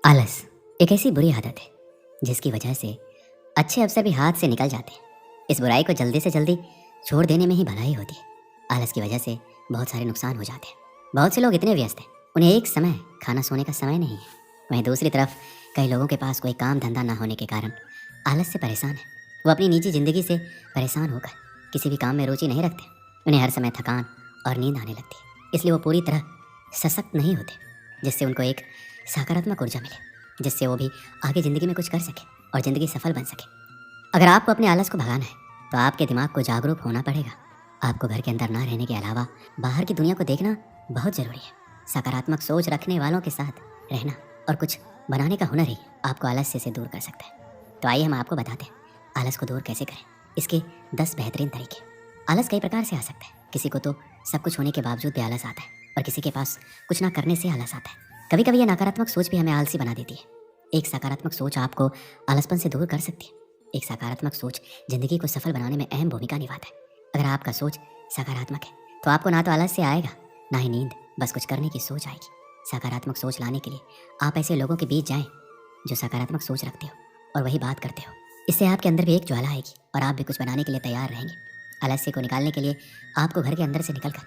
आलस एक ऐसी बुरी आदत है जिसकी वजह से अच्छे अवसर भी हाथ से निकल जाते हैं। इस बुराई को जल्दी से जल्दी छोड़ देने में ही भलाई होती है। आलस की वजह से बहुत सारे नुकसान हो जाते हैं। बहुत से लोग इतने व्यस्त हैं, उन्हें एक समय खाना सोने का समय नहीं है। वहीं दूसरी तरफ कई लोगों के पास कोई काम धंधा ना होने के कारण आलस से परेशान है। वो अपनी निजी जिंदगी से परेशान होकर किसी भी काम में रुचि नहीं रखते। उन्हें हर समय थकान और नींद आने लगती है, इसलिए वो पूरी तरह सशक्त नहीं होते, जिससे उनको एक सकारात्मक ऊर्जा मिले, जिससे वो भी आगे ज़िंदगी में कुछ कर सके और ज़िंदगी सफल बन सके। अगर आपको अपने आलस को भगाना है तो आपके दिमाग को जागरूक होना पड़ेगा। आपको घर के अंदर ना रहने के अलावा बाहर की दुनिया को देखना बहुत ज़रूरी है। सकारात्मक सोच रखने वालों के साथ रहना और कुछ बनाने का हुनर ही आपको आलस्य से दूर कर सकता है। तो आइए हम आपको बताते हैं आलस को दूर कैसे करें, इसके 10 बेहतरीन तरीके। आलस कई प्रकार से आ सकता है। किसी को तो सब कुछ होने के बावजूद भी आलस आता है और किसी के पास कुछ ना करने से आलस आता है। कभी कभी ये नकारात्मक सोच भी हमें आलसी बना देती है। एक सकारात्मक सोच आपको आलसपन से दूर कर सकती है। एक सकारात्मक सोच जिंदगी को सफल बनाने में अहम भूमिका निभाता है। अगर आपका सोच सकारात्मक है तो आपको ना तो आलस्य आएगा ना ही नींद, बस कुछ करने की सोच आएगी। सकारात्मक सोच लाने के लिए आप ऐसे लोगों के बीच जाएं जो सकारात्मक सोच रखते हो और वही बात करते हो। इससे आपके अंदर भी एक ज्वाला आएगी और आप भी कुछ बनाने के लिए तैयार रहेंगे। आलस्य को निकालने के लिए आपको घर के अंदर से निकलकर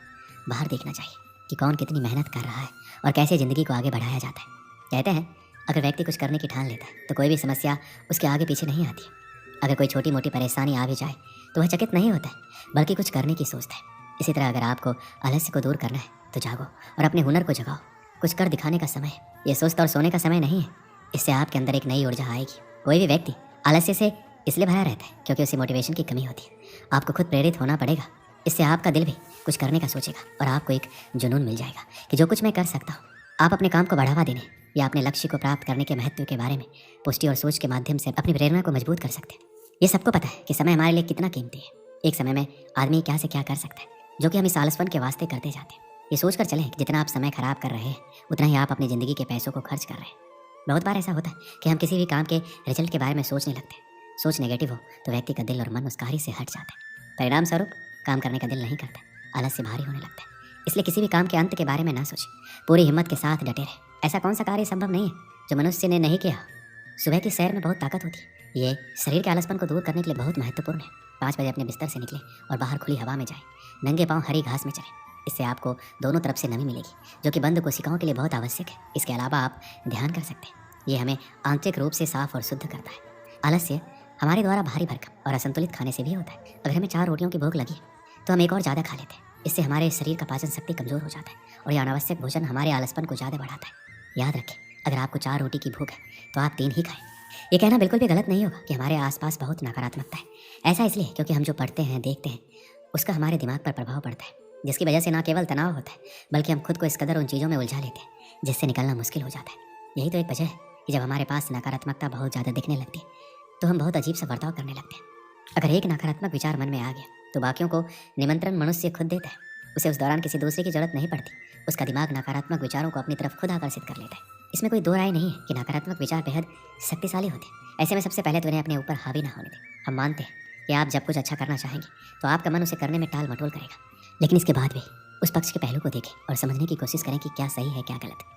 बाहर देखना चाहिए कि कौन कितनी मेहनत कर रहा है और कैसे ज़िंदगी को आगे बढ़ाया जाता है। कहते हैं अगर व्यक्ति कुछ करने की ठान लेता है तो कोई भी समस्या उसके आगे पीछे नहीं आती है। अगर कोई छोटी मोटी परेशानी आ भी जाए तो वह चकित नहीं होता है, बल्कि कुछ करने की सोचता है। इसी तरह अगर आपको आलस्य को दूर करना है तो जागो और अपने हुनर को जगाओ। कुछ कर दिखाने का समय है, ये सुस्त और सोने का समय नहीं है। इससे आपके अंदर एक नई ऊर्जा आएगी। कोई भी व्यक्ति आलस्य से इसलिए भरा रहता है क्योंकि उसे मोटिवेशन की कमी होती है। आपको खुद प्रेरित होना पड़ेगा। इससे आपका दिल भी कुछ करने का सोचेगा और आपको एक जुनून मिल जाएगा कि जो कुछ मैं कर सकता हूँ। आप अपने काम को बढ़ावा देने या अपने लक्ष्य को प्राप्त करने के महत्व के बारे में पुष्टि और सोच के माध्यम से अपनी प्रेरणा को मजबूत कर सकते हैं। ये सबको पता है कि समय हमारे लिए कितना कीमती है। एक समय में आदमी क्या से क्या कर सकता है, जो कि हम इस आलसपन के वास्ते करते जाते हैं। ये सोच कर चलें कि जितना आप समय खराब कर रहे हैं उतना ही आप अपनी ज़िंदगी के पैसों को खर्च कर रहे हैं। बहुत बार ऐसा होता है कि हम किसी भी काम के रिजल्ट के बारे में सोचने लगते हैं। सोच नेगेटिव हो तो व्यक्ति का दिल और मन उस कार्य से हट जाता है। परिणाम स्वरूप काम करने का दिल नहीं करता, आलस से भारी होने लगता है। इसलिए किसी भी काम के अंत के बारे में ना सोचें, पूरी हिम्मत के साथ डटे रहे। ऐसा कौन सा कार्य संभव नहीं है जो मनुष्य ने नहीं किया। सुबह की सैर में बहुत ताकत होती है। ये शरीर के आलसपन को दूर करने के लिए बहुत महत्वपूर्ण है। 5 बजे अपने बिस्तर से निकले और बाहर खुली हवा में जाएं। नंगे पांव हरी घास में चलें। इससे आपको दोनों तरफ से नमी मिलेगी, जो कि बंद कोशिकाओं के लिए बहुत आवश्यक है। इसके अलावा आप ध्यान कर सकते हैं। ये हमें आंतरिक रूप से साफ और शुद्ध करता है। आलस्य हमारे द्वारा भारी भरकम और असंतुलित खाने से भी होता है। अगर हमें 4 रोटियों की भूख लगी तो हम एक और ज़्यादा खा लेते हैं। इससे हमारे शरीर का पाचन शक्ति कमज़ोर हो जाता है और यह अनावश्यक भोजन हमारे आलसपन को ज़्यादा बढ़ाता है। याद रखें, अगर आपको 4 रोटी की भूख है तो आप 3 ही खाएं। ये कहना बिल्कुल भी गलत नहीं होगा कि हमारे आसपास बहुत नकारात्मकता है। ऐसा इसलिए क्योंकि हम जो पढ़ते हैं, देखते हैं, उसका हमारे दिमाग पर प्रभाव पड़ता है, जिसकी वजह से ना केवल तनाव होता है बल्कि हम खुद को इस कदर उन चीज़ों में उलझा लेते हैं जिससे निकलना मुश्किल हो जाता है। यही तो एक वजह है कि जब हमारे पास नकारात्मकता बहुत ज़्यादा दिखने लगती है तो हम बहुत अजीब सा बर्ताव करने लगते हैं। अगर एक नकारात्मक विचार मन में आ गया तो बाकियों को निमंत्रण मनुष्य खुद देता है। उसे उस दौरान किसी दूसरे की जरूरत नहीं पड़ती। उसका दिमाग नकारात्मक विचारों को अपनी तरफ खुद आकर्षित कर लेता है। इसमें कोई दो राय नहीं है कि नकारात्मक विचार बेहद शक्तिशाली होते हैं। ऐसे में सबसे पहले तो इन्हें अपने ऊपर हावी ना होने दें। हम मानते हैं कि आप जब कुछ अच्छा करना चाहेंगे तो आपका मन उसे करने में टाल मटोल करेगा, लेकिन इसके बाद भी उस पक्ष के पहलू को देखें और समझने की कोशिश करें कि क्या सही है क्या गलत।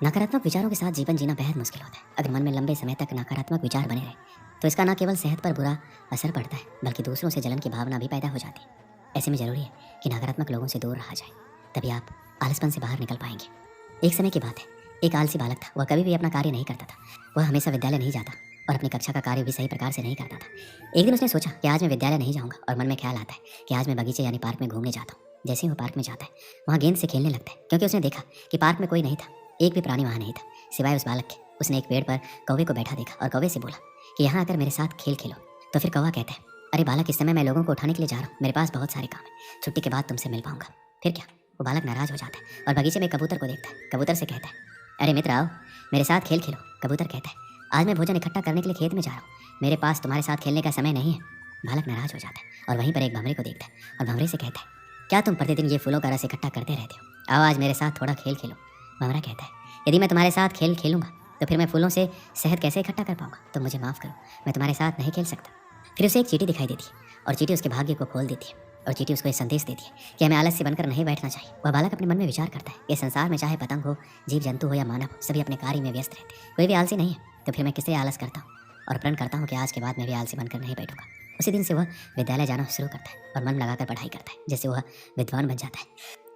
नकारात्मक विचारों के साथ जीवन जीना बेहद मुश्किल होता है। अगर मन में लंबे समय तक नकारात्मक विचार बने रहे तो इसका न केवल सेहत पर बुरा असर पड़ता है बल्कि दूसरों से जलन की भावना भी पैदा हो जाती है। ऐसे में जरूरी है कि नकारात्मक लोगों से दूर रहा जाए, तभी आप आलसपन से बाहर निकल पाएंगे। एक समय की बात है, एक आलसी बालक था। वह कभी भी अपना कार्य नहीं करता था। वह हमेशा विद्यालय नहीं जाता और अपनी कक्षा का कार्य भी सही प्रकार से नहीं करता था। एक दिन उसने सोचा कि आज मैं विद्यालय नहीं जाऊंगा और मन में ख्याल आता है कि आज मैं बगीचे यानी पार्क में घूमने जाता हूँ। जैसे ही वो पार्क में जाता है वहाँ गेंद से खेलने लगता है, क्योंकि उसने देखा कि पार्क में कोई नहीं था, एक भी प्राणी वहाँ नहीं था सिवाय उस बालक के। उसने एक पेड़ पर कौवे को बैठा देखा और कौवे से बोला कि यहाँ आकर मेरे साथ खेल खेलो। तो फिर कौवा कहता है, अरे बालक, इस समय मैं लोगों को उठाने के लिए जा रहा हूँ, मेरे पास बहुत सारे काम है, छुट्टी के बाद तुमसे मिल पाऊंगा। फिर क्या, वो बालक नाराज हो जाता है और बगीचे में कबूतर को देखता है। कबूतर से कहता है, अरे मित्र आओ, मेरे साथ खेल खेलो। कबूतर कहता है, आज मैं भोजन इकट्ठा करने के लिए खेत में जा रहा हूँ, मेरे पास तुम्हारे साथ खेलने का समय नहीं है। बालक नाराज हो जाता है और वहीं पर एक भंवरे को देखता है और भंवरे से कहता है, क्या तुम प्रतिदिन ये फूलों का रस इकट्ठा करते रहते हो? आओ आज मेरे साथ थोड़ा खेल खेलो। भंवरा कहता है, यदि मैं तुम्हारे साथ खेल खेलूंगा तो फिर मैं फूलों से शहद कैसे इकट्ठा कर पाऊंगा? तुम मुझे माफ़ करो, मैं तुम्हारे साथ नहीं खेल सकता। फिर उसे एक चींटी दिखाई देती है और चींटी उसके भाग्य को खोल देती है। और चींटी उसको ये संदेश देती है कि हमें आलस्य बनकर नहीं बैठना चाहिए। वह बालक अपने मन में विचार करता है कि संसार में चाहे पतंग हो, जीव जंतु हो या मानव हो, सभी अपने कार्य में व्यस्त रहते हैं। कोई भी आलसी नहीं है, तो फिर मैं किससे आलस करता हूँ और प्रण करता हूँ कि आज के बाद मैं भी आलसी बनकर नहीं बैठूंगा। उसी दिन से वह विद्यालय जाना शुरू करता है और मन लगाकर पढ़ाई करता है, जिससे वह विद्वान बन जाता है।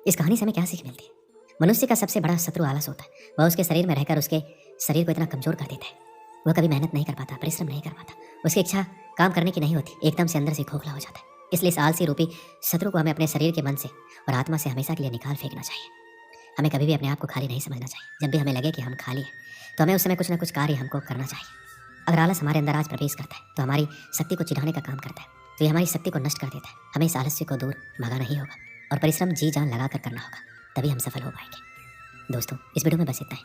इस कहानी से हमें क्या सीख मिलती है? मनुष्य का सबसे बड़ा शत्रु आलस होता है। वह उसके शरीर में रहकर उसके शरीर को इतना कमजोर कर देता है। वह कभी मेहनत नहीं कर पाता, परिश्रम नहीं कर पाता, उसकी इच्छा काम करने की नहीं होती, एकदम से अंदर से खोखला हो जाता है। इसलिए इस आलसी रूपी शत्रु को हमें अपने शरीर के मन से और आत्मा से हमेशा के लिए निकाल फेंकना चाहिए। हमें कभी भी अपने आप को खाली नहीं समझना चाहिए। जब भी हमें लगे कि हम खाली हैं, तो हमें उस समय कुछ ना कुछ कार्य हमको करना चाहिए। अगर आलस हमारे अंदर आज प्रवेश करता है, तो हमारी शक्ति को चिढ़ाने का काम करता है, तो ये हमारी शक्ति को नष्ट कर देता है। हमें इस आलस्य को दूर भगाना ही होगा और परिश्रम जी जान लगाकर करना होगा, तभी हम सफल हो पाएंगे। दोस्तों, इस वीडियो में बस इतना ही।